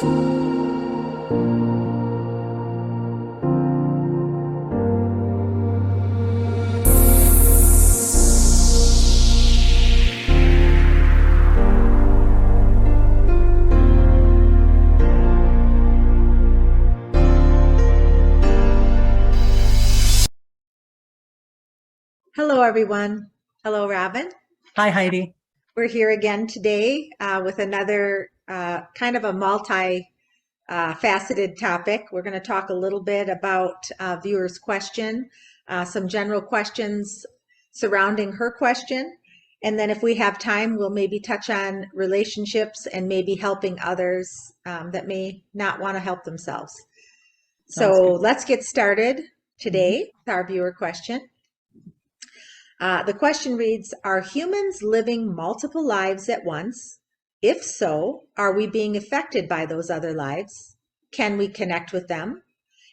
Hello, everyone. Hello, Robin. Hi, Heidi. We're here again today with another kind of a faceted topic. We're going to talk a little bit about viewers' question, some general questions surrounding her question. And then if we have time, we'll maybe touch on relationships and maybe helping others that may not want to help themselves. Sounds So good. let's get started Mhm. today with our viewer question. The question reads, are humans living multiple lives at once? If so, are we being affected by those other lives? Can we connect with them?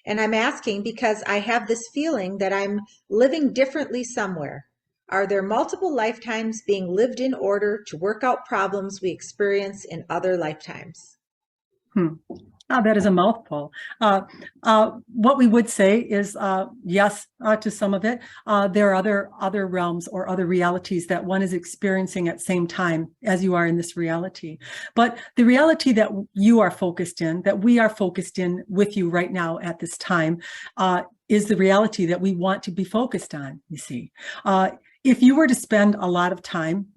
And I'm asking because I have this feeling that I'm living differently somewhere. Are there multiple lifetimes being lived in order to work out problems we experience in other lifetimes? Hmm. That is a mouthful. What we would say is yes to some of it. There are other realms or other realities that one is experiencing at the same time as you are in this reality. But the reality that you are focused in, that we are focused in with you right now at this time, is the reality that we want to be focused on, you see. If you were to spend a lot of time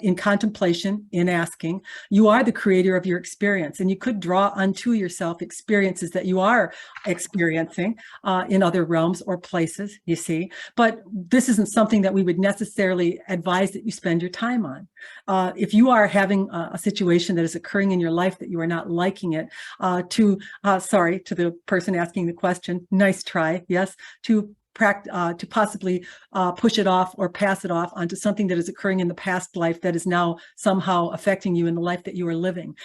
in contemplation, in asking, you are the creator of your experience, and you could draw unto yourself experiences that you are experiencing in other realms or places, you see. But this isn't something that we would necessarily advise that you spend your time on. If you are having a situation that is occurring in your life that you are not liking it, sorry, to the person asking the question, nice try, yes, to possibly push it off or pass it off onto something that is occurring in the past life that is now somehow affecting you in the life that you are living.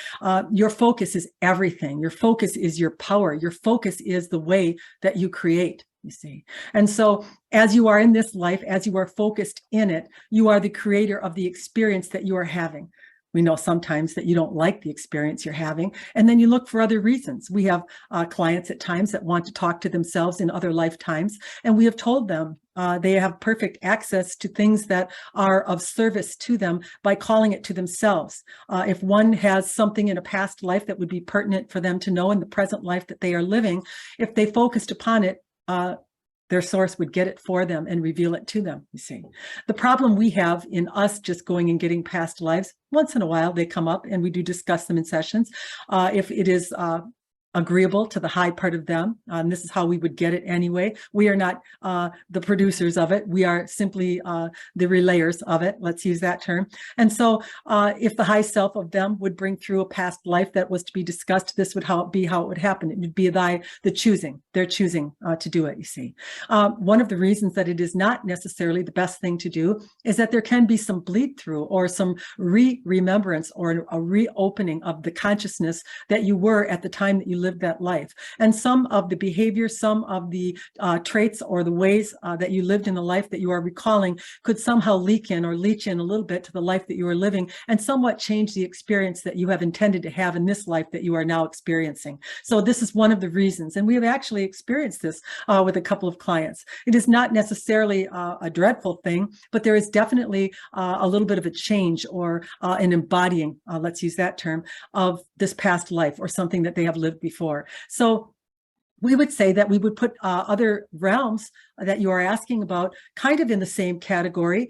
Your focus is everything. Your focus is your power. Your focus is the way that you create, you see. And so as you are in this life, as you are focused in it, you are the creator of the experience that you are having. We know sometimes that you don't like the experience you're having, and then you look for other reasons. We have clients at times that want to talk to themselves in other lifetimes, and we have told them they have perfect access to things that are of service to them by calling it to themselves. If one has something in a past life that would be pertinent for them to know in the present life that they are living, if they focused upon it, their source would get it for them and reveal it to them, you see. The problem we have in us just going and getting past lives, once in a while they come up and we do discuss them in sessions. If it is agreeable to the high part of them, and this is how we would get it anyway. We are not the producers of it. We are simply the relayers of it. Let's use that term. And so if the high self of them would bring through a past life that was to be discussed, this would be how it would happen. It would be the choosing. They're choosing to do it, you see. One of the reasons that it is not necessarily the best thing to do is that there can be some bleed through or some remembrance or a reopening of the consciousness that you were at the time that you lived that life. And some of the behavior, some of the traits or the ways that you lived in the life that you are recalling could somehow leak in or leach in a little bit to the life that you are living and somewhat change the experience that you have intended to have in this life that you are now experiencing. So this is one of the reasons. And we have actually experienced this with a couple of clients. It is not necessarily a dreadful thing, but there is definitely a little bit of a change or an embodying, let's use that term, of this past life or something that they have lived before. So we would say that we would put other realms that you are asking about kind of in the same category.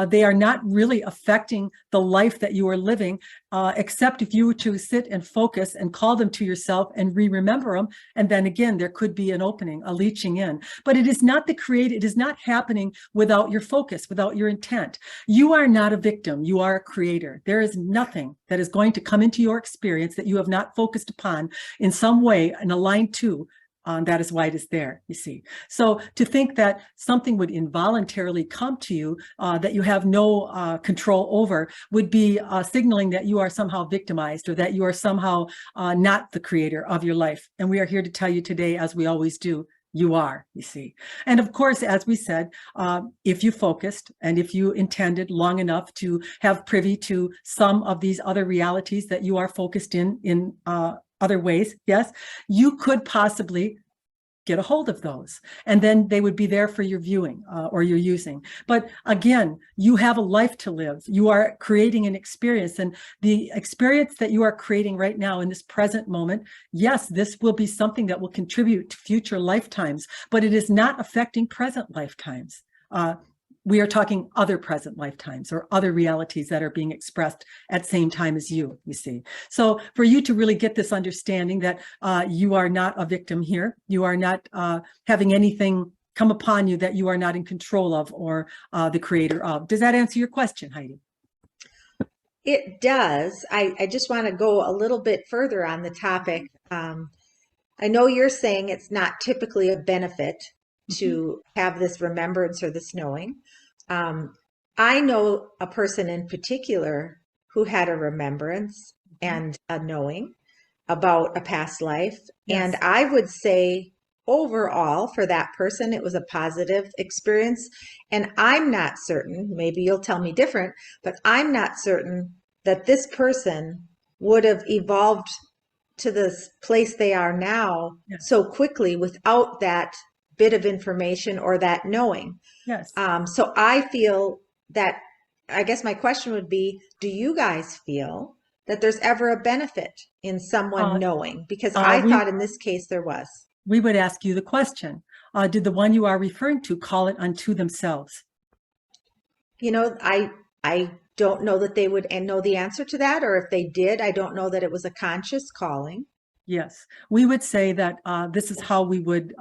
They are not really affecting the life that you are living, except if you were to sit and focus and call them to yourself and remember them. And then again, there could be an opening, a leaching in. But it is not it is not happening without your focus, without your intent. You are not a victim. You are a creator. There is nothing that is going to come into your experience that you have not focused upon in some way and aligned to. That is why it is there, you see. So to think that something would involuntarily come to you that you have no control over would be signaling that you are somehow victimized or that you are somehow not the creator of your life. And we are here to tell you today, as we always do, you are, you see. And of course, as we said, if you focused and if you intended long enough to have privy to some of these other realities that you are focused in other ways, yes, you could possibly get a hold of those, and then they would be there for your viewing or your using. But again, you have a life to live. You are creating an experience, and the experience that you are creating right now in this present moment, yes, this will be something that will contribute to future lifetimes, but it is not affecting present lifetimes. We are talking other present lifetimes or other realities that are being expressed at same time as you see. So for you to really get this understanding that you are not a victim here, you are not having anything come upon you that you are not in control of or the creator of. Does that answer your question, Heidi? It does. I just want to go a little bit further on the topic. I know you're saying it's not typically a benefit to have this remembrance or this knowing. I know a person in particular who had a remembrance and a knowing about a past life. And Yes. I would say overall for that person, it was a positive experience. And I'm not certain, maybe you'll tell me different, but I'm not certain that this person would have evolved to this place they are now Yes. so quickly without that bit of information or that knowing. Yes. So I feel that, I guess my question would be, do you guys feel that there's ever a benefit in someone Uh, knowing? Because I we thought in this case there was. we would ask you the question: did the one you are referring to call it unto themselves? You know, I don't know that they would and know the answer to that, or if they did, I don't know that it was a conscious calling. Yes, we would say that this is how we would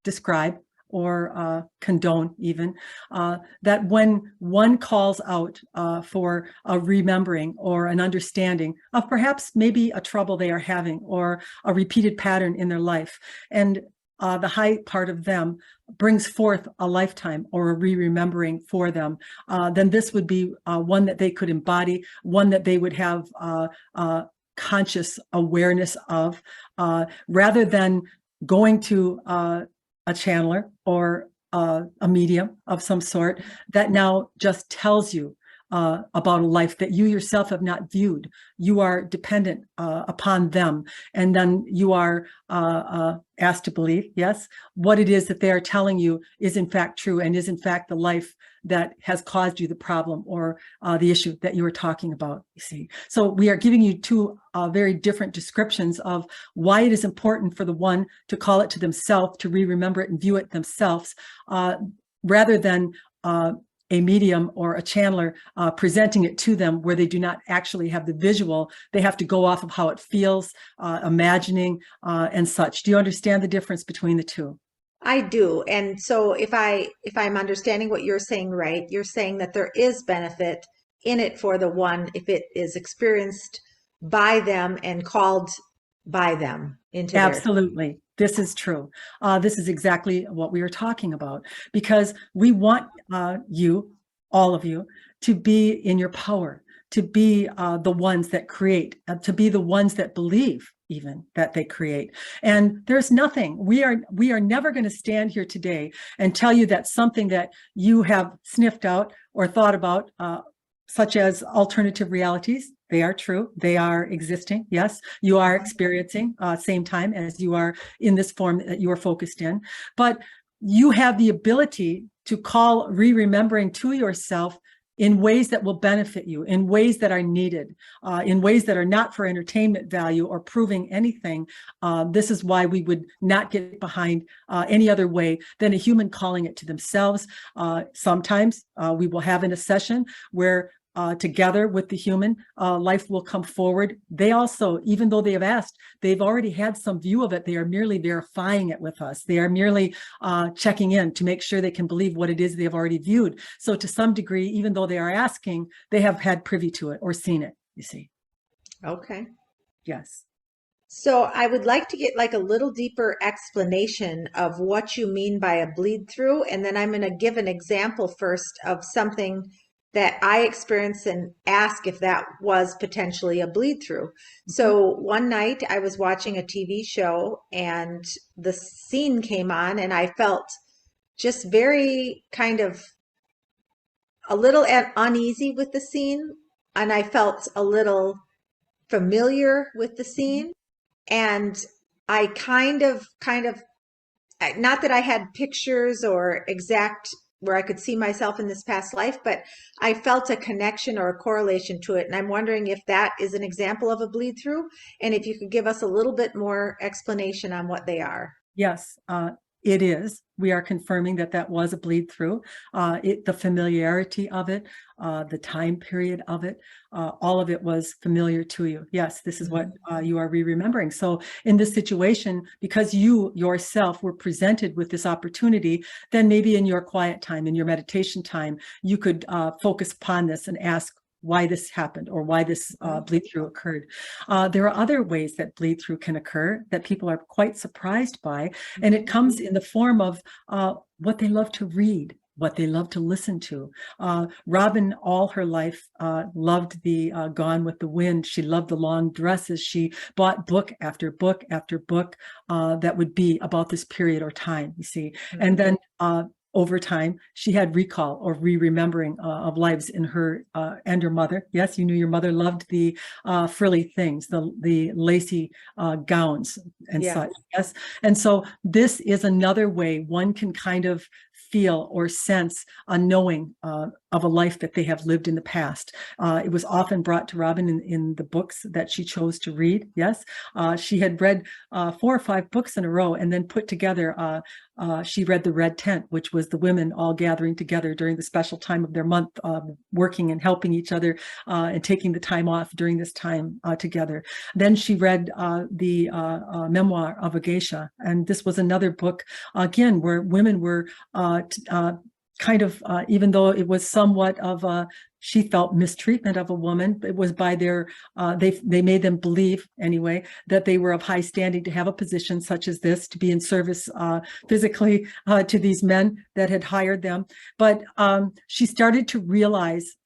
describe or condone even that when one calls out for a remembering or an understanding of perhaps maybe a trouble they are having or a repeated pattern in their life, and the high part of them brings forth a lifetime or a remembering for them, then this would be one that they could embody, one that they would have conscious awareness of, rather than going to a channeler or a medium of some sort that now just tells you about a life that you yourself have not viewed. You are dependent upon them, and then you are asked to believe, yes, what it is that they are telling you is in fact true and is in fact the life that has caused you the problem or the issue that you were talking about, you see. So we are giving you two very different descriptions of why it is important for the one to call it to themselves, to remember it and view it themselves, rather than a medium or a channeler presenting it to them where they do not actually have the visual. They have to go off of how it feels, imagining and such. Do you understand the difference between the two? I do. And so if I'm understanding what you're saying right, you're saying that there is benefit in it for the one if it is experienced by them and called by them into their. Absolutely. This is true. This is exactly what we are talking about, because we want you, all of you, to be in your power, to be the ones that create, to be the ones that believe even that they create. And there's nothing, we are never going to stand here today and tell you that something that you have sniffed out or thought about, such as alternative realities, they are true. They are existing. Yes, you are experiencing same time as you are in this form that you are focused in. But you have the ability to call remembering to yourself in ways that will benefit you, in ways that are needed, in ways that are not for entertainment value or proving anything. This is why we would not get behind any other way than a human calling it to themselves. Sometimes we will have in a session where together with the human, life will come forward. They also, even though they have asked, they've already had some view of it. They are merely verifying it with us. They are merely checking in to make sure they can believe what it is they've already viewed. So to some degree, even though they are asking, they have had privy to it or seen it, you see. Okay. Yes. So I would like to get like a little deeper explanation of what you mean by a bleed through. And then I'm going to give an example first of something that I experienced and ask if that was potentially a bleed through. So one night I was watching a TV show and the scene came on and I felt just very kind of a little uneasy with the scene. And I felt a little familiar with the scene. And I kind of, not that I had pictures or exact where I could see myself in this past life, but I felt a connection or a correlation to it. And I'm wondering if that is an example of a bleed through, and if you could give us a little bit more explanation on what they are. Yes, it is. We are confirming that that was a bleed through. The familiarity of it, the time period of it, all of it was familiar to you. Yes, this is what you are remembering. So in this situation, because you yourself were presented with this opportunity, then maybe in your quiet time, in your meditation time, you could focus upon this and ask why this happened or why this bleed through occurred. There are other ways that bleed through can occur that people are quite surprised by, and it comes in the form of what they love to read, what they love to listen to. Robin, all her life, loved the Gone with the Wind. She loved the long dresses. She bought book after book after book that would be about this period or time, you see. And then over time, she had recall or re-remembering of lives in her and her mother. Yes, you knew your mother loved the frilly things, the lacy gowns and such. Yes, and so this is another way one can kind of feel or sense a knowing of a life that they have lived in the past. It was often brought to Robin in the books that she chose to read. Yes, she had read 4 or 5 books in a row and then put together, she read The Red Tent, which was the women all gathering together during the special time of their month, working and helping each other and taking the time off during this time together. Then she read the Memoir of a Geisha. And this was another book, again, where women were kind of, even though it was somewhat of a, she felt mistreatment of a woman, it was by their, they made them believe anyway, that they were of high standing to have a position such as this, to be in service physically to these men that had hired them. But she started to realize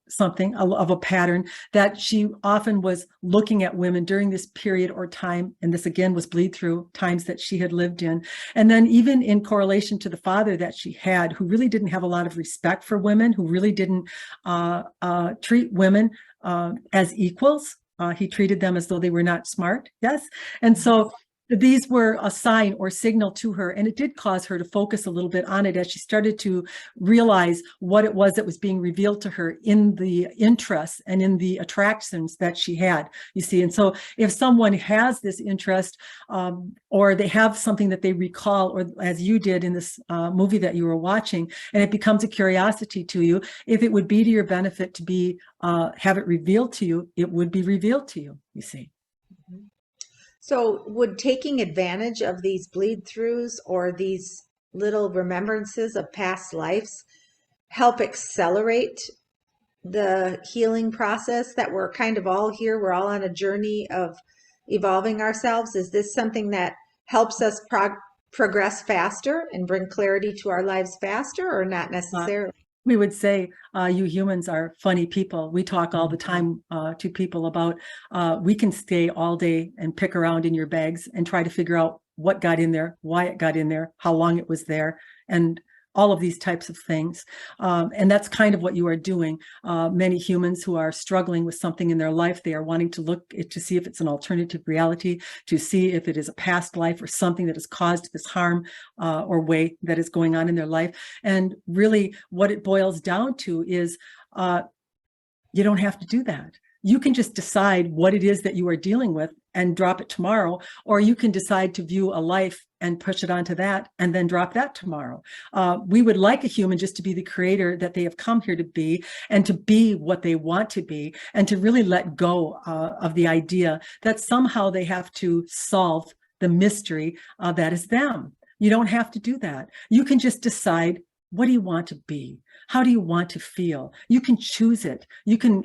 something of a pattern, that she often was looking at women during this period or time, and this again was bleed through times that she had lived in. And then even in correlation to the father that she had, who really didn't have a lot of respect for women, who really didn't treat women as equals. He treated them as though they were not smart. Yes. And so these were a sign or signal to her, and it did cause her to focus a little bit on it as she started to realize what it was that was being revealed to her in the interests and in the attractions that she had, you see. And so if someone has this interest or they have something that they recall, or as you did in this movie that you were watching, and it becomes a curiosity to you, if it would be to your benefit to be have it revealed to you, it would be revealed to you, you see. So would taking advantage of these bleed throughs or these little remembrances of past lives help accelerate the healing process that we're kind of all here? We're all on a journey of evolving ourselves. Is this something that helps us progress faster and bring clarity to our lives faster, or not necessarily? We would say you humans are funny people. We talk all the time to people about we can stay all day and pick around in your bags and try to figure out what got in there, why it got in there, how long it was there, and all of these types of things. And that's kind of what you are doing. Many humans who are struggling with something in their life, they are wanting to look to see if it's an alternative reality, to see if it is a past life or something that has caused this harm or way that is going on in their life. And really what it boils down to is you don't have to do that. You can just decide what it is that you are dealing with and drop it tomorrow, or you can decide to view a life and push it onto that and then drop that tomorrow. We would like a human just to be the creator that they have come here to be, and to be what they want to be, and to really let go of the idea that somehow they have to solve the mystery that is them. You don't have to do that. You can just decide, what do you want to be? How do you want to feel? You can choose it. You can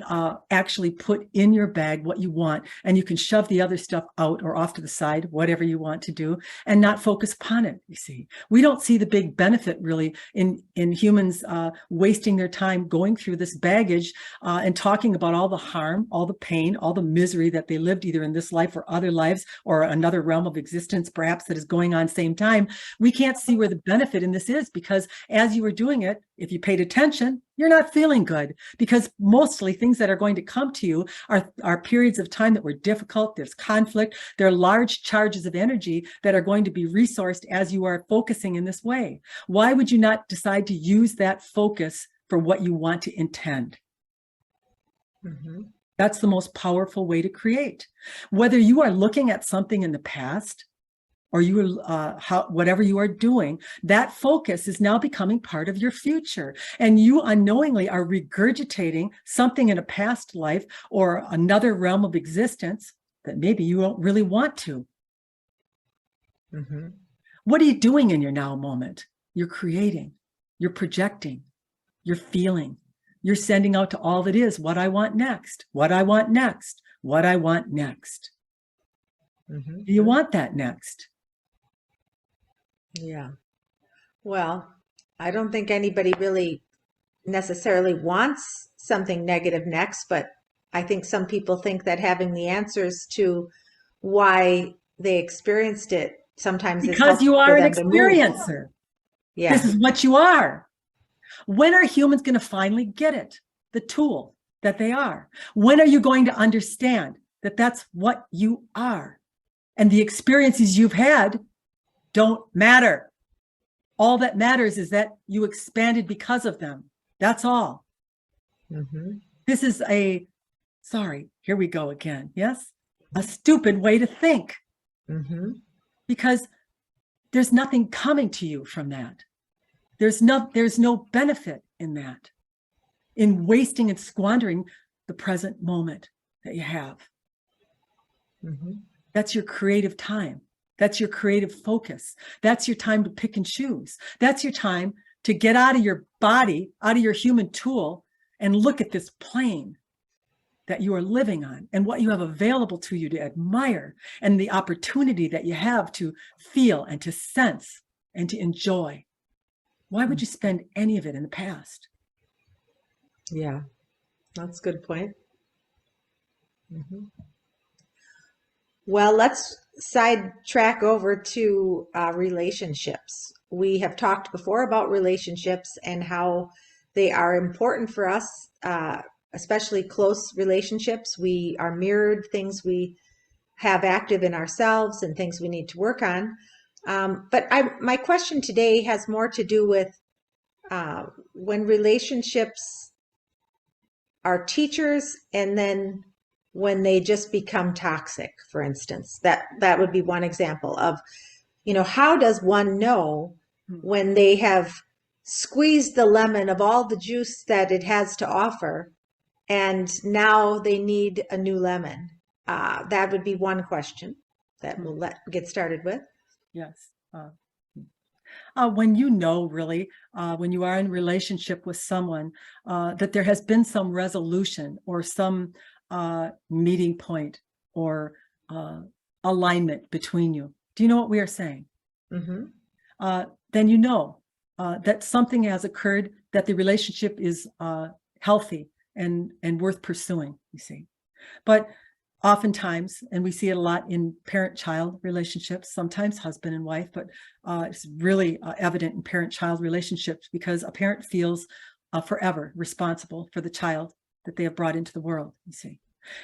actually put in your bag what you want, and you can shove the other stuff out or off to the side, whatever you want to do, and not focus upon it, you see. We don't see the big benefit really in humans wasting their time going through this baggage and talking about all the harm, all the pain, all the misery that they lived either in this life or other lives or another realm of existence perhaps that is going on same time. We can't see where the benefit in this is, because as you were doing it, If you paid attention, you're not feeling good, because mostly things that are going to come to you are periods of time that were difficult. There's conflict. There are large charges of energy that are going to be resourced as you are focusing in this way. Why would you not decide to use that focus for what you want to intend? Mm-hmm. That's the most powerful way to create. Whether you are looking at something in the past, or whatever you are doing, that focus is now becoming part of your future. And you unknowingly are regurgitating something in a past life or another realm of existence that maybe you don't really want to. Mm-hmm. What are you doing in your now moment? You're creating, you're projecting, you're feeling, you're sending out to all that is what I want next, what I want next, what I want next. Mm-hmm. Do you want that next? Yeah. Well, I don't think anybody really necessarily wants something negative next, but I think some people think that having the answers to why they experienced it sometimes is Because helpful you for are an them to move. experiencer. This Yeah. is what you are. When are humans going to finally get it? The tool that they are. When are you going to understand that that's what you are? And the experiences you've had don't matter. All that matters is that you expanded because of them. That's all. Mm-hmm. This is sorry, here we go again. Yes? A stupid way to think. Mm-hmm. Because there's nothing coming to you from that. There's no benefit in that, in wasting and squandering the present moment that you have. Mm-hmm. That's your creative time. That's your creative focus. That's your time to pick and choose. That's your time to get out of your body, out of your human tool, and look at this plane that you are living on and what you have available to you to admire, and the opportunity that you have to feel and to sense and to enjoy. Why would you spend any of it in the past? Yeah, that's a good point. Mm-hmm. Well, let's sidetrack over to relationships. We have talked before about relationships and how they are important for us, especially close relationships. We are mirrored things we have active in ourselves and things we need to work on. But my question today has more to do with when relationships are teachers, and then when they just become toxic, for instance. That would be one example of, how does one know when they have squeezed the lemon of all the juice that it has to offer, and now they need a new lemon? That would be one question that we'll get started with. Yes. When you know, really, when you are in relationship with someone, that there has been some resolution or some meeting point or alignment between you. Do you know what we are saying? Mm-hmm. Then you know that something has occurred, that the relationship is healthy and worth pursuing, you see. But oftentimes, and we see it a lot in parent-child relationships, sometimes husband and wife, but it's really evident in parent-child relationships, because a parent feels forever responsible for the child that they have brought into the world, you see.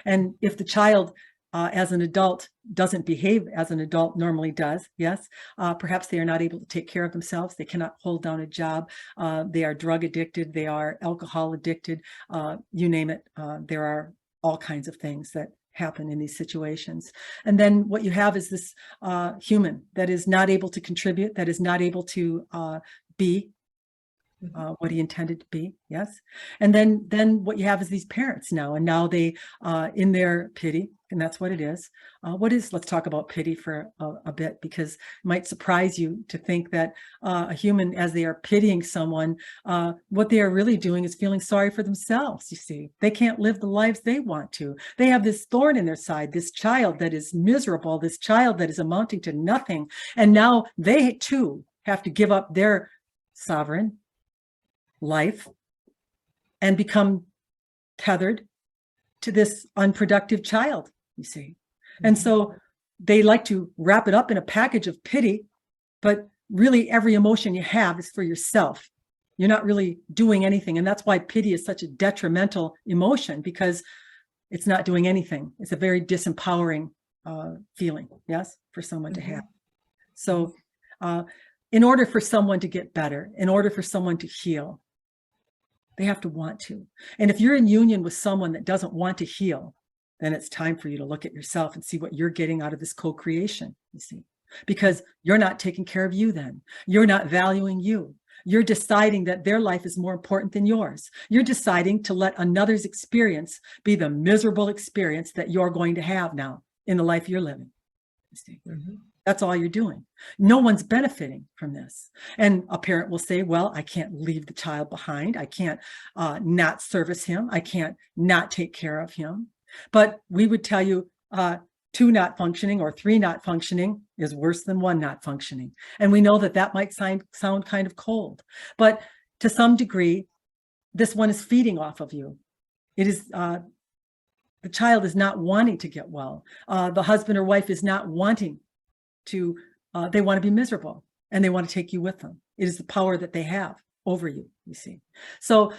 And if the child as an adult doesn't behave as an adult normally does, yes, perhaps they are not able to take care of themselves, they cannot hold down a job, they are drug addicted, they are alcohol addicted, you name it. There are all kinds of things that happen in these situations. And then what you have is this human that is not able to contribute, that is not able to be what he intended to be. Yes. And then what you have is these parents now, and now they in their pity, and that's what it is. Let's talk about pity for a bit, because it might surprise you to think that a human, as they are pitying someone, what they are really doing is feeling sorry for themselves. You see, they can't live the lives they want to. They have this thorn in their side, this child that is miserable, this child that is amounting to nothing. And now they too have to give up their sovereign life and become tethered to this unproductive child, you see. And so they like to wrap it up in a package of pity, but really every emotion you have is for yourself. You're not really doing anything. And that's why pity is such a detrimental emotion, because it's not doing anything. It's a very disempowering feeling, yes, for someone to have. So in order for someone to get better, in order for someone to heal, they have to want to. And if you're in union with someone that doesn't want to heal, then it's time for you to look at yourself and see what you're getting out of this co-creation, you see, because you're not taking care of you then. You're not valuing you. You're deciding that their life is more important than yours. You're deciding to let another's experience be the miserable experience that you're going to have now in the life you're living. You see? That's all you're doing. No one's benefiting from this. And a parent will say, well, I can't leave the child behind. I can't not service him. I can't not take care of him. But we would tell you 2 not functioning or 3 not functioning is worse than 1 not functioning. And we know that that might sound kind of cold, but to some degree, this one is feeding off of you. It is, the child is not wanting to get well. The husband or wife is not wanting to, they want to be miserable and they want to take you with them. It is the power that they have over you, you see. So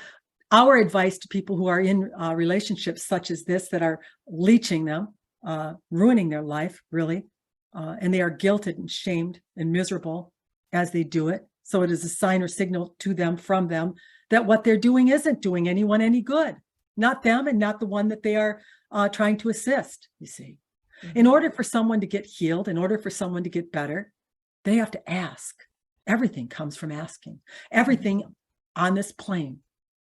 our advice to people who are in relationships such as this that are leeching them, ruining their life, really, and they are guilted and shamed and miserable as they do it. So it is a sign or signal to them, from them, that what they're doing isn't doing anyone any good, not them and not the one that they are trying to assist, you see. In order for someone to get healed, in order for someone to get better, they have to ask. Everything comes from asking. Everything on this plane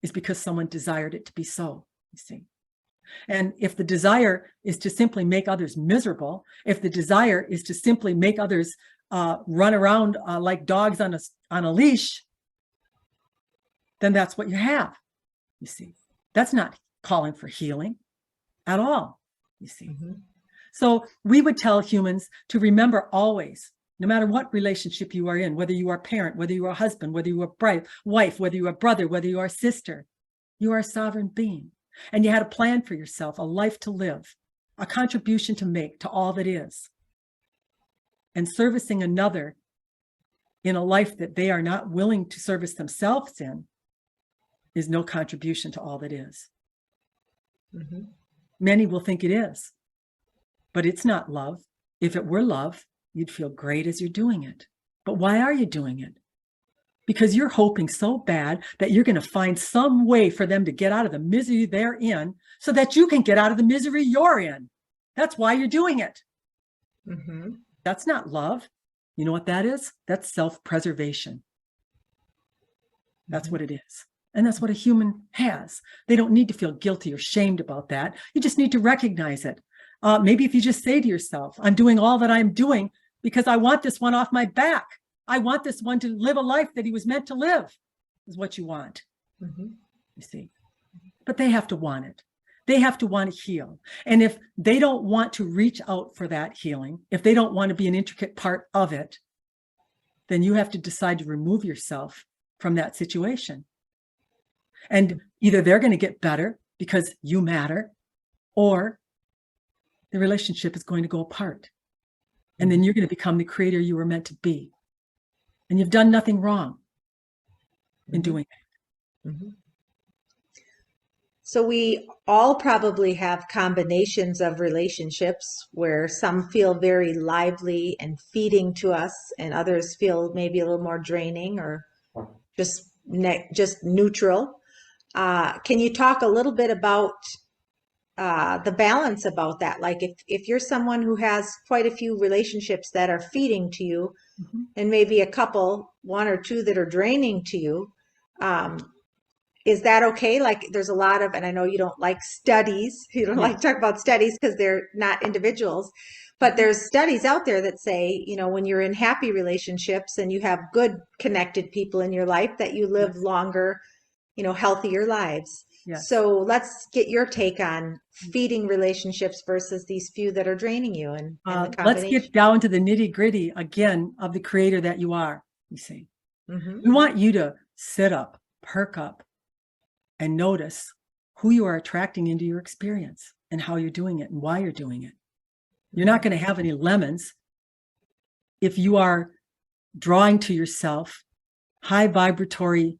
is because someone desired it to be so, you see. And if the desire is to simply make others miserable, if the desire is to simply make others run around like dogs on a leash, then that's what you have, you see. That's not calling for healing at all, you see. So we would tell humans to remember always, no matter what relationship you are in, whether you are a parent, whether you are a husband, whether you are a wife, whether you are a brother, whether you are a sister, you are a sovereign being. And you had a plan for yourself, a life to live, a contribution to make to all that is. And servicing another in a life that they are not willing to service themselves in is no contribution to all that is. Many will think it is, but it's not love. If it were love, you'd feel great as you're doing it. But why are you doing it? Because you're hoping so bad that you're going to find some way for them to get out of the misery they're in so that you can get out of the misery you're in. That's why you're doing it. That's not love. You know what that is? That's self-preservation. That's what it is. And that's what a human has. They don't need to feel guilty or shamed about that. You just need to recognize it. Maybe if you just say to yourself, I'm doing all that I'm doing because I want this one off my back. I want this one to live a life that he was meant to live, is what you want, you see. But they have to want it. They have to want to heal. And if they don't want to reach out for that healing, if they don't want to be an intricate part of it, then you have to decide to remove yourself from that situation. And either they're going to get better because you matter, or the relationship is going to go apart. And then you're going to become the creator you were meant to be. And you've done nothing wrong in doing it. So we all probably have combinations of relationships where some feel very lively and feeding to us, and others feel maybe a little more draining or just neutral. Can you talk a little bit about the balance about that? Like if you're someone who has quite a few relationships that are feeding to you, and maybe a couple, 1 or 2 that are draining to you, is that okay? Like there's a lot of, and I know you don't like studies, you don't like to talk about studies because they're not individuals, but there's studies out there that say, you know, when you're in happy relationships and you have good connected people in your life, that you live longer, you know, healthier lives. So let's get your take on feeding relationships versus these few that are draining you. And let's get down to the nitty gritty again of the creator that you are, you see. We want you to sit up, perk up, and notice who you are attracting into your experience and how you're doing it and why you're doing it. You're not going to have any lemons if you are drawing to yourself high vibratory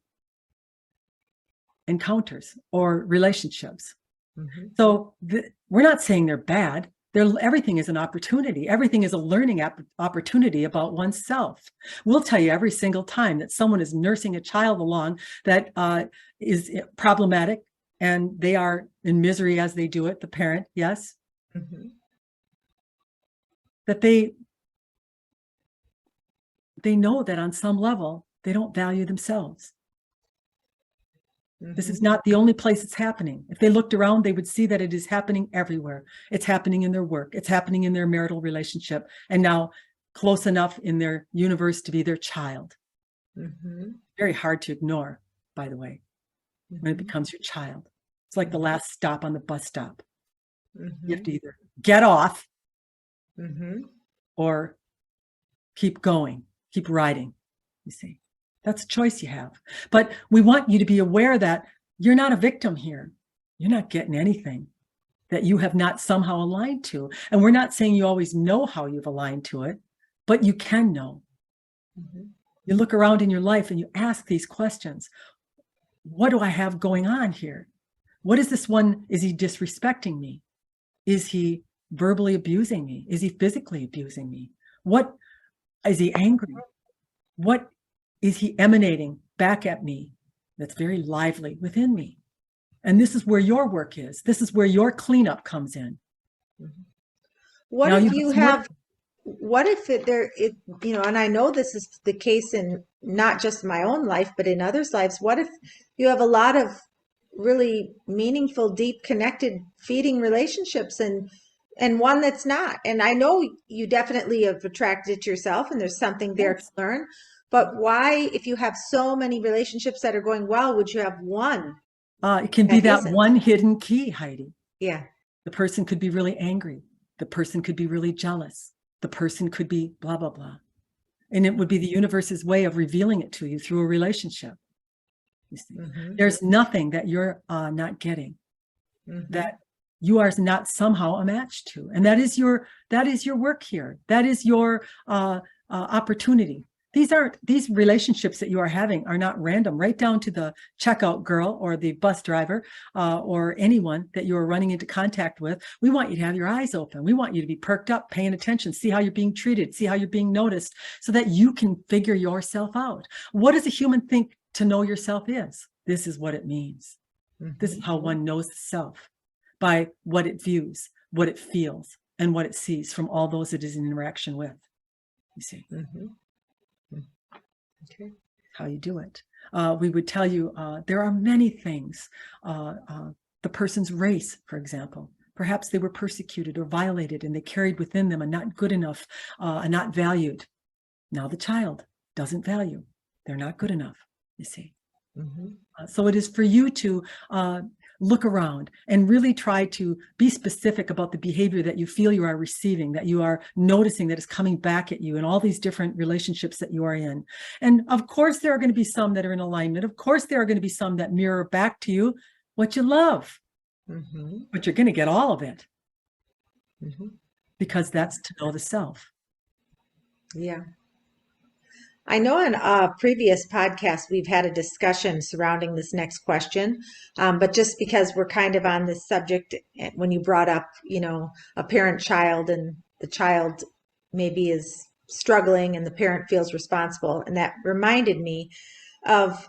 encounters or relationships. Mm-hmm. So we're not saying they're bad. Everything is an opportunity. Everything is a learning opportunity about oneself. We'll tell you every single time that someone is nursing a child along that is problematic and they are in misery as they do it, the parent, yes, Mm-hmm. that they know that on some level, they don't value themselves. This is Mm-hmm. not the only place it's happening. If they looked around, they would see that it is happening everywhere. It's happening in their work. It's happening in their marital relationship. And now close enough in their universe to be their child. Mm-hmm. Very hard to ignore, by the way, when it Mm-hmm. becomes your child. It's like the last stop on the bus stop. Mm-hmm. You have to either get off Mm-hmm. or keep going, keep riding, you see. That's a choice you have. But we want you to be aware that you're not a victim here. You're not getting anything that you have not somehow aligned to. And we're not saying you always know how you've aligned to it, but you can know. Mm-hmm. You look around in your life and you ask these questions. What do I have going on here? What is this one? Is he disrespecting me? Is he verbally abusing me? Is he physically abusing me? What is he angry? What is he emanating back at me that's very lively within me? And this is where your work is. This is where your cleanup comes in. What Now if you you have have, what if and I know this is the case in not just my own life, but in others' lives. What if you have a lot of really meaningful, deep, connected, feeding relationships and one that's not? And I know you definitely have attracted it to yourself and there's something there to learn. But why, if you have so many relationships that are going well, would you have one it can be that isn't? one hidden key, Heidi. Yeah. The person could be really angry. The person could be really jealous. The person could be blah, blah, blah. And it would be the universe's way of revealing it to you through a relationship. You see, Mm-hmm. there's nothing that you're not getting, Mm-hmm. that you are not somehow a match to. And that is your work here. That is your opportunity. These relationships that you are having are not random, right down to the checkout girl or the bus driver or anyone that you are running into contact with. We want you to have your eyes open. We want you to be perked up, paying attention, see how you're being treated, see how you're being noticed, so that you can figure yourself out. What does a human think to know yourself is? This is what it means. Mm-hmm. This is how one knows the self, by what it views, what it feels, and what it sees from all those it is in interaction with. You see. Mm-hmm. Okay. How you do it. We would tell you there are many things. The person's race, for example. Perhaps they were persecuted or violated and they carried within them a not good enough, a not valued. Now the child doesn't value. They're not good enough, you see. Mm-hmm. So it is for you to look around and really try to be specific about the behavior that you feel you are receiving, that you are noticing that is coming back at you in all these different relationships that you are in. And of course, there are going to be some that are in alignment. Of course, there are going to be some that mirror back to you what you love. Mm-hmm. But you're going to get all of it. Mm-hmm. Because that's to know the self. Yeah. I know in a previous podcast we've had a discussion surrounding this next question, but just because we're kind of on this subject, when you brought up, a parent-child and the child maybe is struggling and the parent feels responsible, and that reminded me of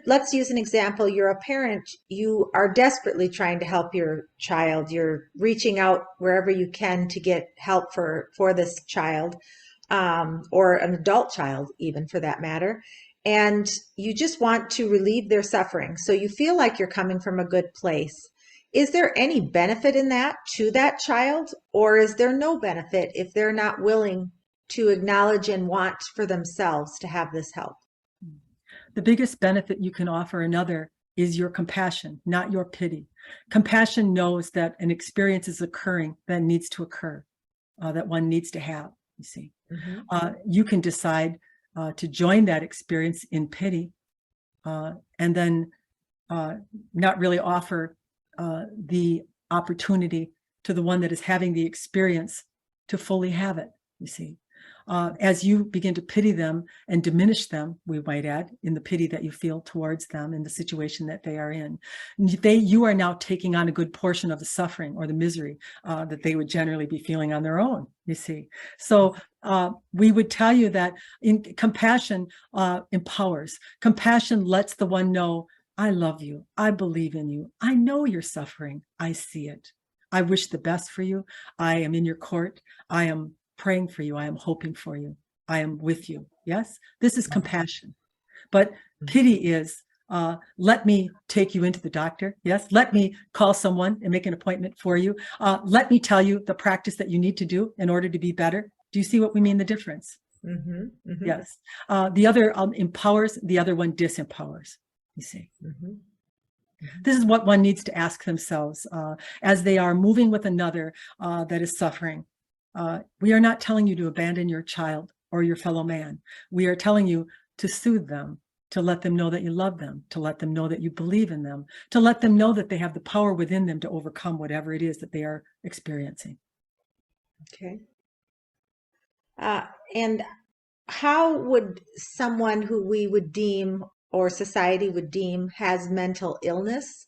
let's use an example. You're a parent, you are desperately trying to help your child. You're reaching out wherever you can to get help for this child. Or an adult child, even for that matter. And you just want to relieve their suffering. So you feel like you're coming from a good place. Is there any benefit in that to that child? Or is there no benefit if they're not willing to acknowledge and want for themselves to have this help? The biggest benefit you can offer another is your compassion, not your pity. Compassion knows that an experience is occurring that needs to occur, that one needs to have, you see. Mm-hmm. You can decide to join that experience in pity and then not really offer the opportunity to the one that is having the experience to fully have it, you see. As you begin to pity them and diminish them, we might add, in the pity that you feel towards them in the situation that they are in, you are now taking on a good portion of the suffering or the misery that they would generally be feeling on their own, you see. So we would tell you that compassion empowers. Compassion lets the one know, I love you. I believe in you. I know you're suffering. I see it. I wish the best for you. I am in your court. I am praying for you. I am hoping for you. I am with you. Yes, this is compassion. But pity is, let me take you into the doctor. Yes, let me call someone and make an appointment for you. Let me tell you the practice that you need to do in order to be better. Do you see what we mean, the difference? Mm-hmm, mm-hmm. Yes. The other empowers, the other one disempowers, you see. Mm-hmm. This is what one needs to ask themselves as they are moving with another that is suffering. We are not telling you to abandon your child or your fellow man. We are telling you to soothe them, to let them know that you love them, to let them know that you believe in them, to let them know that they have the power within them to overcome whatever it is that they are experiencing. Okay. And how would someone who we would deem or society would deem has mental illness,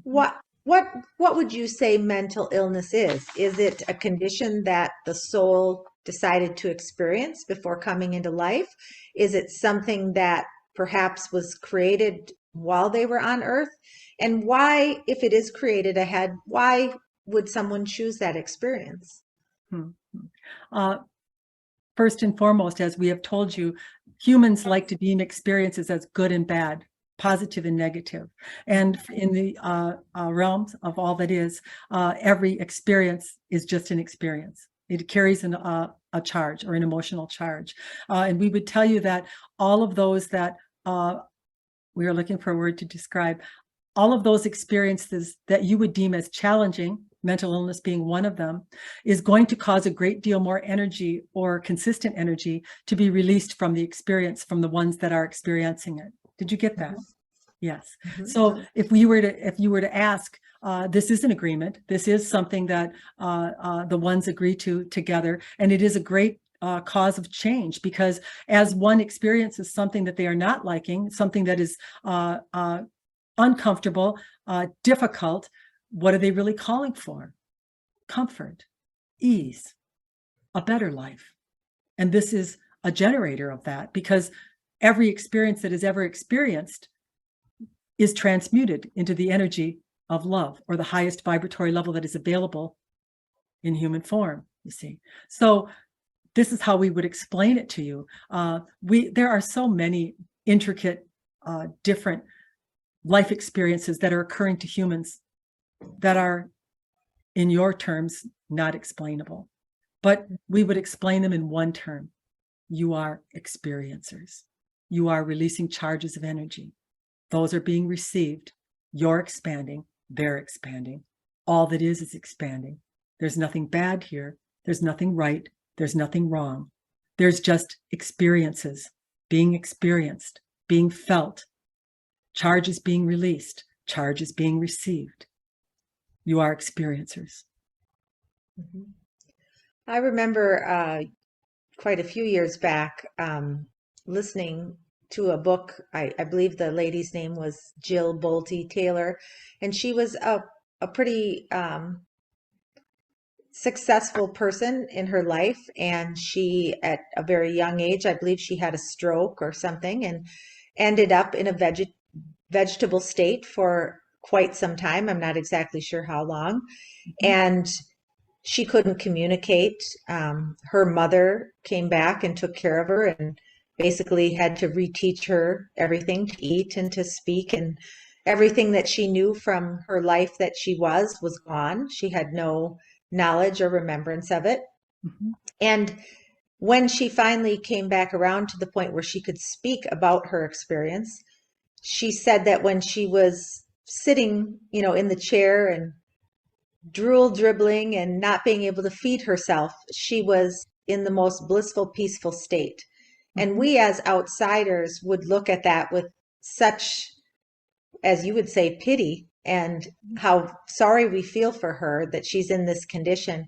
what what would you say mental illness is? Is it a condition that the soul decided to experience before coming into life? Is it something that perhaps was created while they were on earth? And why, if it is created ahead, why would someone choose that experience? First and foremost, as we have told you, humans like to deem experiences as good and bad, positive and negative. And in the realms of all that is, every experience is just an experience. It carries a charge or an emotional charge. And we would tell you that all of those that we are looking for a word to describe, all of those experiences that you would deem as challenging, mental illness being one of them, is going to cause a great deal more energy or consistent energy to be released from the experience, from the ones that are experiencing it. Did you get that? Yes. So if you were to ask, this is an agreement. This is something that the ones agree to together, and it is a great cause of change, because as one experiences something that they are not liking, something that is uncomfortable, difficult, what are they really calling for? Comfort, ease, a better life. And this is a generator of that, because every experience that is ever experienced is transmuted into the energy of love, or the highest vibratory level that is available in human form, you see. So this is how we would explain it to you. There are so many intricate, different life experiences that are occurring to humans that are, in your terms, not explainable. But we would explain them in one term. You are experiencers. You are releasing charges of energy. Those are being received. You're expanding. They're expanding. All that is expanding. There's nothing bad here. There's nothing right. There's nothing wrong. There's just experiences being experienced, being felt, charges being released, charges being received. You are experiencers. Mm-hmm. I remember quite a few years back listening to a book. I believe the lady's name was Jill Bolte Taylor, and she was a pretty successful person in her life. And she, at a very young age, I believe she had a stroke or something, and ended up in a vegetable state for quite some time. I'm not exactly sure how long. And she couldn't communicate. Her mother came back and took care of her, and basically had to reteach her everything, to eat and to speak, and everything that she knew from her life that she was gone. She had no knowledge or remembrance of it. And when she finally came back around to the point where she could speak about her experience, she said that when she was sitting, in the chair and drool dribbling and not being able to feed herself, she was in the most blissful, peaceful state. And we as outsiders would look at that with such, as you would say, pity, and how sorry we feel for her that she's in this condition.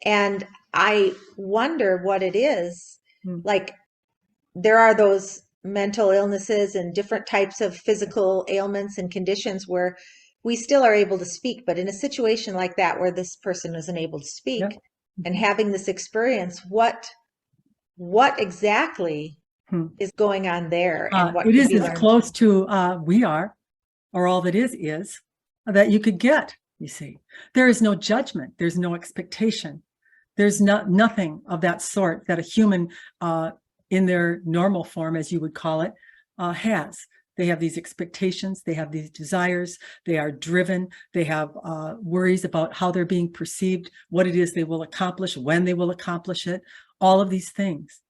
And I wonder what it is. Mm. Like, there are those mental illnesses and different types of physical ailments and conditions where we still are able to speak, but in a situation like that where this person isn't able to Yeah. speak and having this experience, what exactly Hmm. is going on there, and what It could is be as learned? close to we are, or all that is that you could get. You see, there is no judgment. There's no expectation. There's nothing of that sort that a human in their normal form, as you would call it, has. They have these expectations. They have these desires. They are driven. They have worries about how they're being perceived, what it is they will accomplish, when they will accomplish it, all of these things.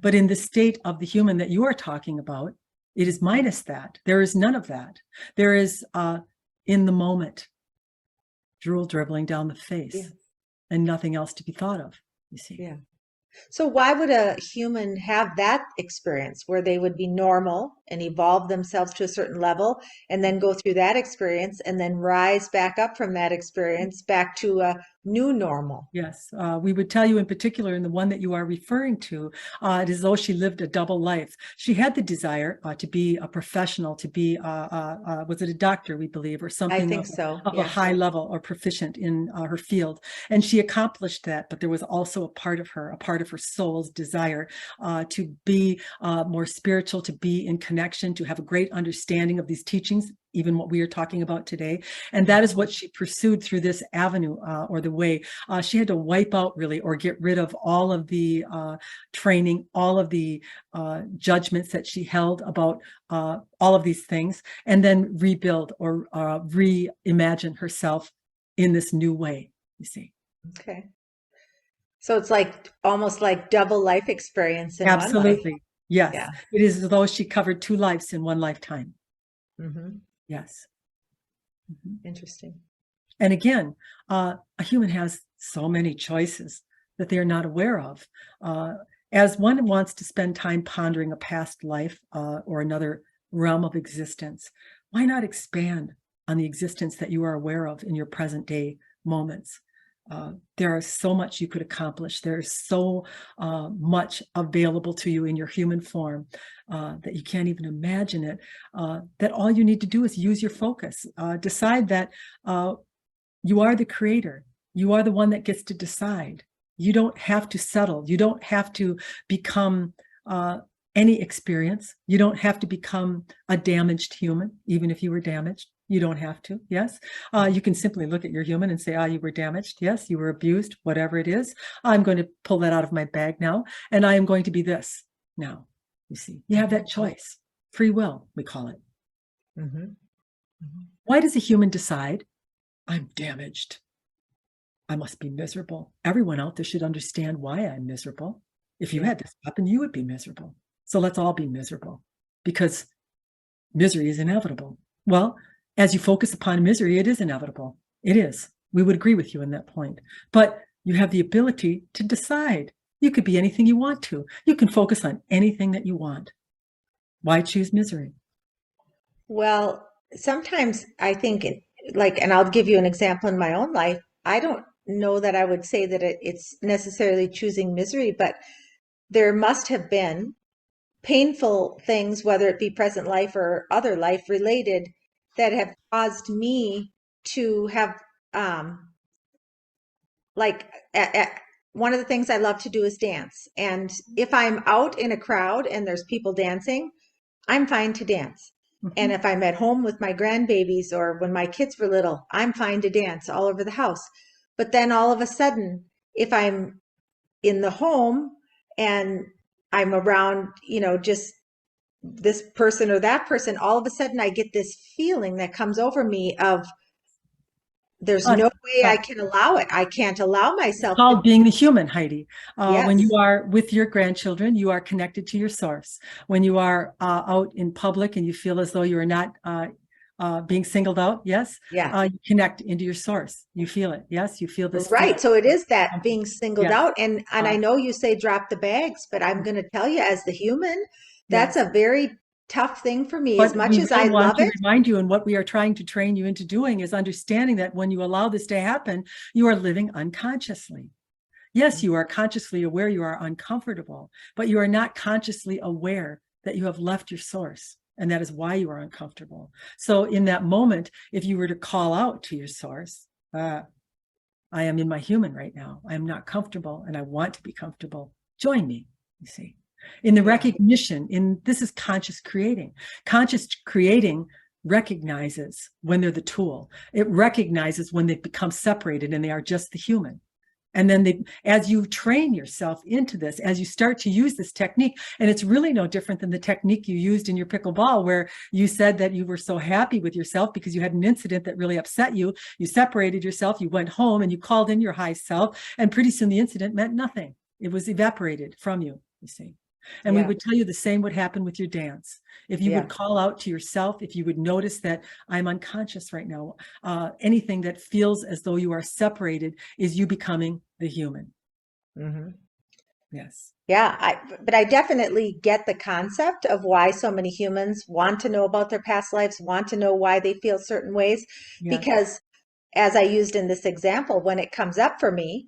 But in the state of the human that you are talking about, it is minus that. There is none of that. There is in the moment, drool dribbling down the face, Yeah. and nothing else to be thought of, you see. Yeah. So why would a human have that experience where they would be normal and evolve themselves to a certain level and then go through that experience and then rise back up from that experience back to a new normal? Yes, we would tell you in particular in the one that you are referring to, it is as though she lived a double life. She had the desire to be a professional, to be, was it a doctor, we believe, or I something think so. of a Yes. high level or proficient in her field. And she accomplished that, but there was also a part of her soul's desire to be more spiritual, to be in connection, to have a great understanding of these teachings, even what we are talking about today. And that is what she pursued through this avenue or the way. She had to wipe out really or get rid of all of the training, all of the judgments that she held about all of these things, and then rebuild or reimagine herself in this new way, you see. Okay. So it's like almost like double life experience in one life. Absolutely. Yes. Yeah. It is as though she covered two lives in one lifetime. Hmm. Yes. Mhm. Interesting. And again, a human has so many choices that they are not aware of. As one wants to spend time pondering a past life or another realm of existence, why not expand on the existence that you are aware of in your present day moments? There is so much you could accomplish. There's so much available to you in your human form that you can't even imagine it. That all you need to do is use your focus. Decide that you are the creator. You are the one that gets to decide. You don't have to settle. You don't have to become any experience. You don't have to become a damaged human, even if you were damaged. You don't have to. Yes. You can simply look at your human and say, you were damaged. Yes, you were abused, whatever it is. I'm going to pull that out of my bag now, and I am going to be this now. You see, you have that choice. Free will, we call it. Mm-hmm. Mm-hmm. Why does a human decide, I'm damaged? I must be miserable. Everyone out there should understand why I'm miserable. If you had this happen, you would be miserable. So let's all be miserable because misery is inevitable. Well, as you focus upon misery, it is inevitable. It is. We would agree with you on that point. But you have the ability to decide. You could be anything you want to. You can focus on anything that you want. Why choose misery? Well, sometimes I think like, and I'll give you an example in my own life. I don't know that I would say that it's necessarily choosing misery, but there must have been painful things, whether it be present life or other life related, that have caused me to have, like, one of the things I love to do is dance. And if I'm out in a crowd and there's people dancing, I'm fine to dance. And if I'm at home with my grandbabies or when my kids were little, I'm fine to dance all over the house. But then all of a sudden, if I'm in the home and I'm around, just this person or that person, all of a sudden I get this feeling that comes over me of there's no way I can allow it. I can't allow It's myself to. called being the human, Heidi. When Yes. you are with your grandchildren, you are connected to your source. When you are out in public and you feel as though you are not being singled out, yes, Yeah. you connect into your source. You feel it, yes, you feel this Right. feeling. So it is that being singled Yes, out. And I know you say drop the bags, but I'm going to tell you as the human, that's yes. a very tough thing for me, as But much we as I really want love to it. remind you, and what we are trying to train you into doing is understanding that when you allow this to happen, you are living unconsciously. Yes, you are consciously aware you are uncomfortable, but you are not consciously aware that you have left your source. And that is why you are uncomfortable. So in that moment, if you were to call out to your source, I am in my human right now. I am not comfortable and I want to be comfortable. Join me, you see. In the recognition, this is conscious creating. Conscious creating recognizes when they're the tool. It recognizes when they've become separated and they are just the human. And then as you train yourself into this, as you start to use this technique, and it's really no different than the technique you used in your pickleball, where you said that you were so happy with yourself because you had an incident that really upset you. You separated yourself, you went home and you called in your high self, and pretty soon the incident meant nothing. It was evaporated from you, you see. And we would tell you the same would happen with your dance. If you would call out to yourself, if you would notice that I'm unconscious right now, anything that feels as though you are separated is you becoming the human. Mm-hmm. Yes. Yeah, but I definitely get the concept of why so many humans want to know about their past lives, want to know why they feel certain ways, because as I used in this example, when it comes up for me,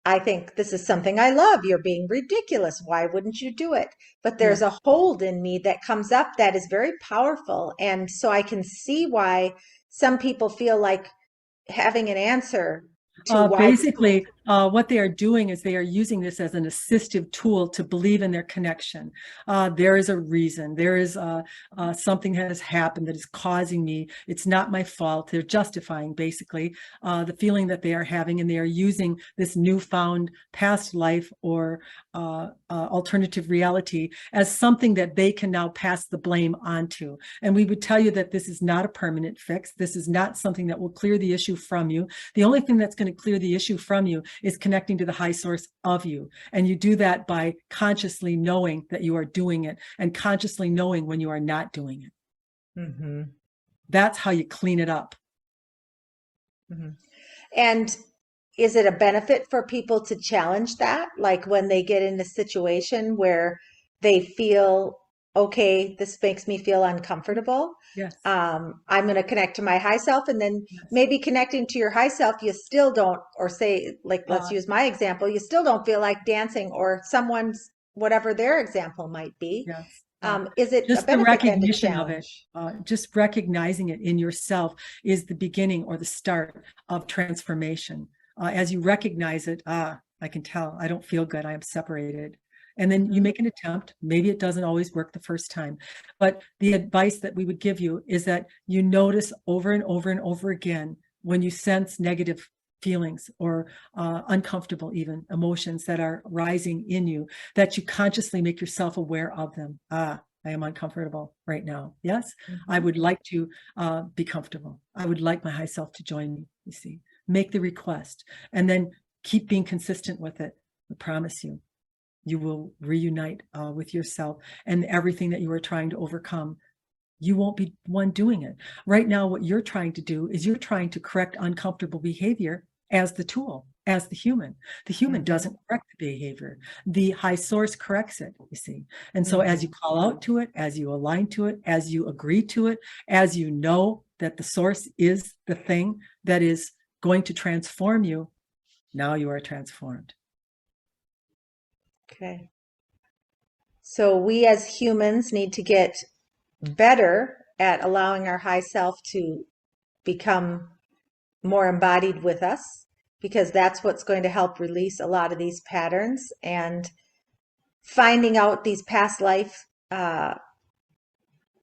I think this is something I love. You're being ridiculous. Why wouldn't you do it? But there's a hold in me that comes up that is very powerful. And so I can see why some people feel like having an answer to why. Basically, what they are doing is they are using this as an assistive tool to believe in their connection. There is a reason. There is something has happened that is causing me. It's not my fault. They're justifying basically the feeling that they are having, and they are using this newfound past life or alternative reality as something that they can now pass the blame onto. And we would tell you that this is not a permanent fix. This is not something that will clear the issue from you. The only thing that's going to clear the issue from you is connecting to the high source of you. And you do that by consciously knowing that you are doing it and consciously knowing when you are not doing it. Mm-hmm. That's how you clean it up. Mm-hmm. And is it a benefit for people to challenge that? Like when they get in a situation where they feel, okay, this makes me feel uncomfortable. Yes. I'm going to connect to my high self, and then maybe connecting to your high self, you still don't, or say, like, let's use my example, you still don't feel like dancing, or someone's, whatever their example might be. Yes. Is it a Just the benefit then to recognition of it, challenge? just recognizing it in yourself is the beginning or the start of transformation. As you recognize it, I can tell I don't feel good. I am separated. And then you make an attempt. Maybe it doesn't always work the first time. But the advice that we would give you is that you notice over and over and over again when you sense negative feelings or uncomfortable even emotions that are rising in you, that you consciously make yourself aware of them. I am uncomfortable right now. Yes, I would like to be comfortable. I would like my high self to join me, you see. Make the request and then keep being consistent with it. I promise you, you will reunite with yourself, and everything that you are trying to overcome, you won't be one doing it. Right now, what you're trying to do is you're trying to correct uncomfortable behavior as the tool, as the human. The human doesn't correct the behavior. The high source corrects it, you see. And so as you call out to it, as you align to it, as you agree to it, as you know that the source is the thing that is going to transform you, now you are transformed. Okay. So we as humans need to get better at allowing our high self to become more embodied with us, because that's what's going to help release a lot of these patterns. And finding out these past life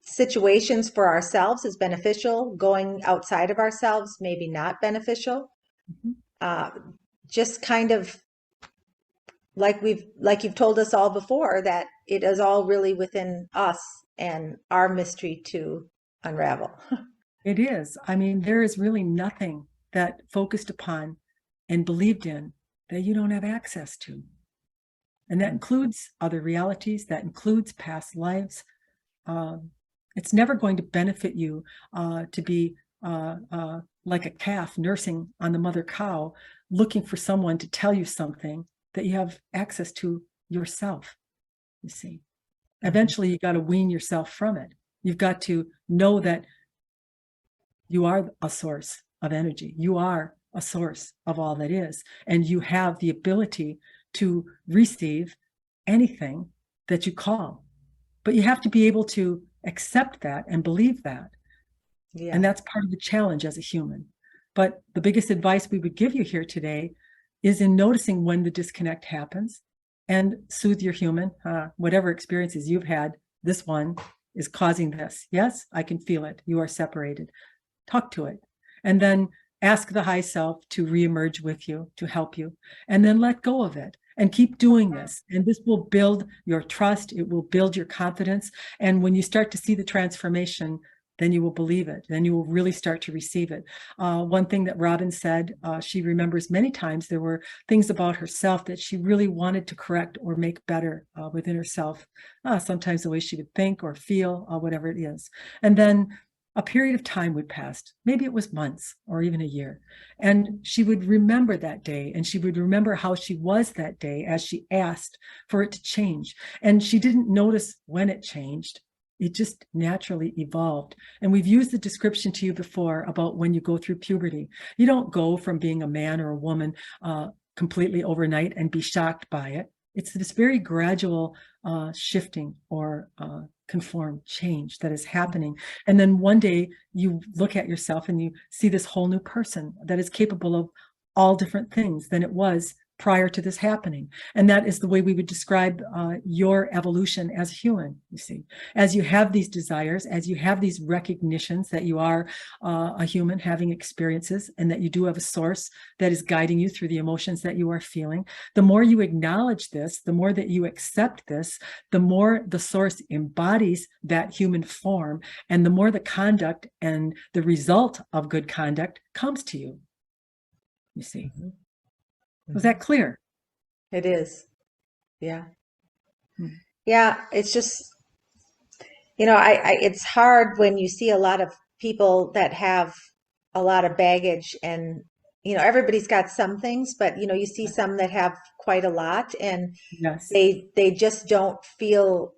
situations for ourselves is beneficial. Going outside of ourselves, maybe not beneficial. Just kind of like you've told us all before, that it is all really within us and our mystery to unravel. It is. I mean, there is really nothing that focused upon and believed in that you don't have access to. And that includes other realities, that includes past lives. It's never going to benefit you to be like a calf nursing on the mother cow, looking for someone to tell you something that you have access to yourself, you see. Eventually, you got to wean yourself from it. You've got to know that you are a source of energy. You are a source of all that is. And you have the ability to receive anything that you call. But you have to be able to accept that and believe that. Yeah. And that's part of the challenge as a human. But the biggest advice we would give you here today is in noticing when the disconnect happens and soothe your human, whatever experiences you've had. This one is causing this. Yes, I can feel it. You are separated. Talk to it. And then ask the high self to reemerge with you, to help you, and then let go of it and keep doing this. And this will build your trust. It will build your confidence. And when you start to see the transformation, then you will believe it. Then you will really start to receive it. One thing that Robin said, she remembers many times there were things about herself that she really wanted to correct or make better within herself. Sometimes the way she would think or feel, whatever it is. And then a period of time would pass. Maybe it was months or even a year. And she would remember that day, and she would remember how she was that day as she asked for it to change. And she didn't notice when it changed. It just naturally evolved. And we've used the description to you before about when you go through puberty. You don't go from being a man or a woman completely overnight and be shocked by it. It's this very gradual shifting or conform change that is happening. And then one day you look at yourself and you see this whole new person that is capable of all different things than it was prior to this happening. And that is the way we would describe your evolution as a human, you see. As you have these desires, as you have these recognitions that you are a human having experiences and that you do have a source that is guiding you through the emotions that you are feeling, the more you acknowledge this, the more that you accept this, the more the source embodies that human form, and the more the conduct and the result of good conduct comes to you, you see. Mm-hmm. Was that clear? It is. Yeah. Yeah. It's just, it's hard when you see a lot of people that have a lot of baggage and, everybody's got some things, but, you see some that have quite a lot and Yes. they just don't feel,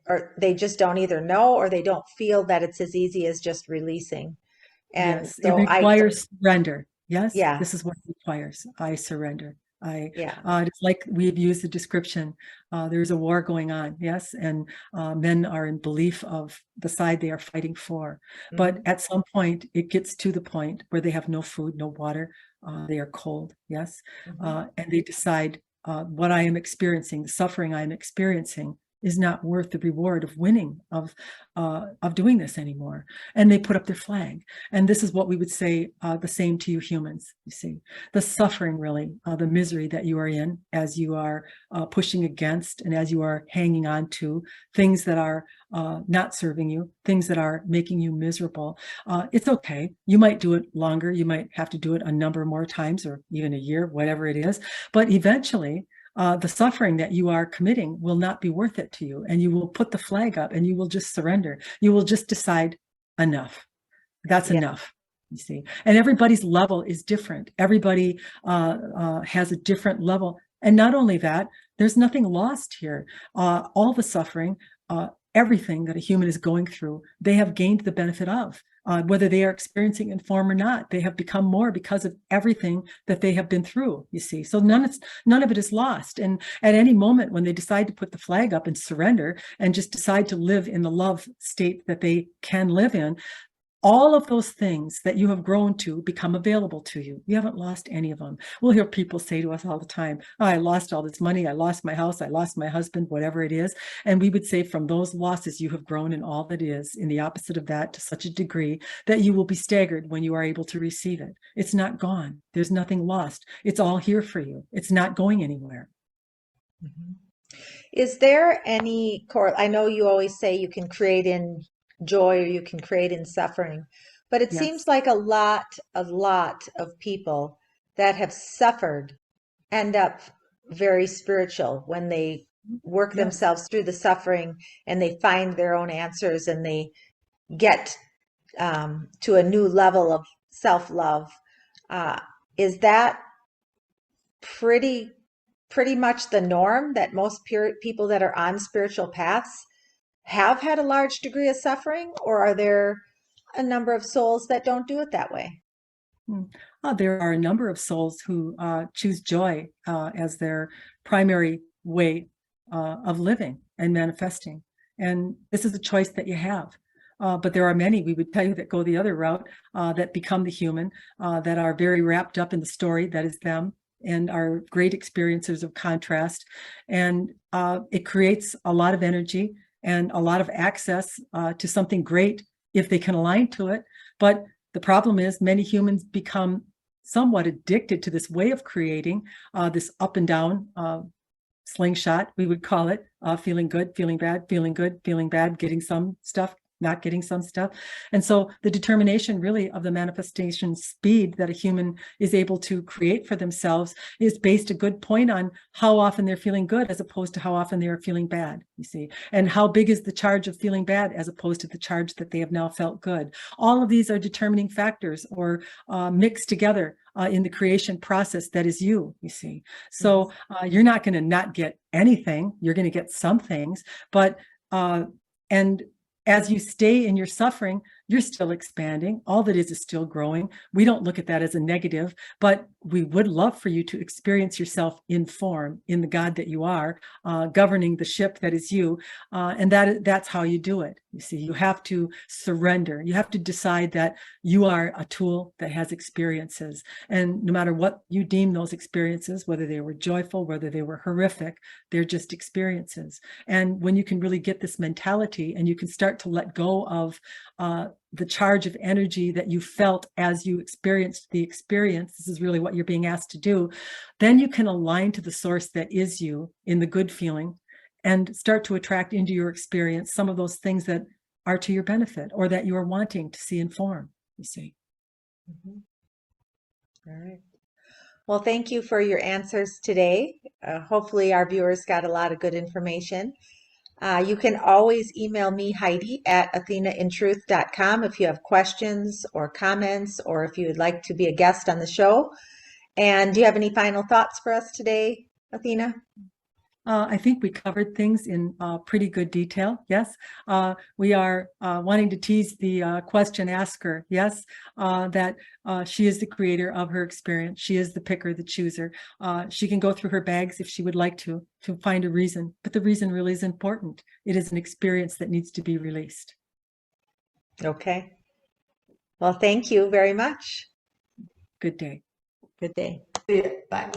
or they just don't either know, or they don't feel that it's as easy as just releasing. And Yes. It so requires surrender. Yes. yeah, This is what it requires. I surrender. yeah. It's like we've used the description. There's a war going on. Yes. And men are in belief of the side they are fighting for. But Mhm. at some point, it gets to the point where they have no food, no water. They are cold. Yes. Mhm. And they decide what I am experiencing, the suffering I am experiencing is not worth the reward of winning, of doing this anymore. And they put up their flag. And this is what we would say the same to you humans, you see. The suffering, really, the misery that you are in as you are pushing against and as you are hanging on to things that are not serving you, things that are making you miserable. It's okay. You might do it longer. You might have to do it a number more times or even a year, whatever it is. But eventually, the suffering that you are committing will not be worth it to you. And you will put the flag up and you will just surrender. You will just decide enough. That's Yeah. enough. You see, and everybody's level is different. Everybody has a different level. And not only that, there's nothing lost here. All the suffering, everything that a human is going through, they have gained the benefit of. Whether they are experiencing in form or not, they have become more because of everything that they have been through, you see. So none of it is lost. And at any moment when they decide to put the flag up and surrender and just decide to live in the love state that they can live in, all of those things that you have grown to become available to you. You haven't lost any of them. We'll hear people say to us all the time, oh, I lost all this money. I lost my house. I lost my husband, whatever it is. And we would say from those losses, you have grown in all that is, in the opposite of that, to such a degree that you will be staggered when you are able to receive it. It's not gone. There's nothing lost. It's all here for you. It's not going anywhere. Mhm. Is there any I know you always say you can create in joy or you can create in suffering, but it seems Yes. like a lot of people that have suffered end up very spiritual when they work Yes. themselves through the suffering and they find their own answers and they get to a new level of self-love. Uh, is that pretty pretty much the norm that most people that are on spiritual paths have had a large degree of suffering, or are there a number of souls that don't do it that way? There are a number of souls who choose joy as their primary way of living and manifesting. And this is a choice that you have. But there are many, we would tell you, that go the other route, that become the human, that are very wrapped up in the story that is them, and are great experiencers of contrast. And it creates a lot of energy and a lot of access to something great if they can align to it. But the problem is many humans become somewhat addicted to this way of creating, this up and down slingshot, we would call it, feeling good, feeling bad, feeling good, feeling bad, getting some stuff, not getting some stuff. And so the determination really of the manifestation speed that a human is able to create for themselves is based a good point on how often they're feeling good as opposed to how often they are feeling bad, you see, and how big is the charge of feeling bad as opposed to the charge that they have now felt good. All of these are determining factors, or mixed together in the creation process that is you see. So you're not going to not get anything, you're going to get some things, but and as you stay in your suffering, you're still expanding. All that is still growing. We don't look at that as a negative, but we would love for you to experience yourself in form, in the God that you are, governing the ship that is you. And that's how you do it. You see, you have to surrender. You have to decide that you are a tool that has experiences. And no matter what you deem those experiences, whether they were joyful, whether they were horrific, they're just experiences. And when you can really get this mentality and you can start to let go of the charge of energy that you felt as you experienced the experience, this is really what you're being asked to do, then you can align to the source that is you in the good feeling and start to attract into your experience some of those things that are to your benefit or that you are wanting to see in form, you see. All right. Well, thank you for your answers today. Hopefully our viewers got a lot of good information. You can always email me, Heidi, at athenaintruth.com if you have questions or comments, or if you would like to be a guest on the show. And do you have any final thoughts for us today, Athena? I think we covered things in pretty good detail. Yes, we are wanting to tease the question asker. Yes, that she is the creator of her experience. She is the picker, the chooser. She can go through her bags if she would like to find a reason, but the reason really is important. It is an experience that needs to be released. Okay. Well, thank you very much. Good day. Good day. See ya. Bye.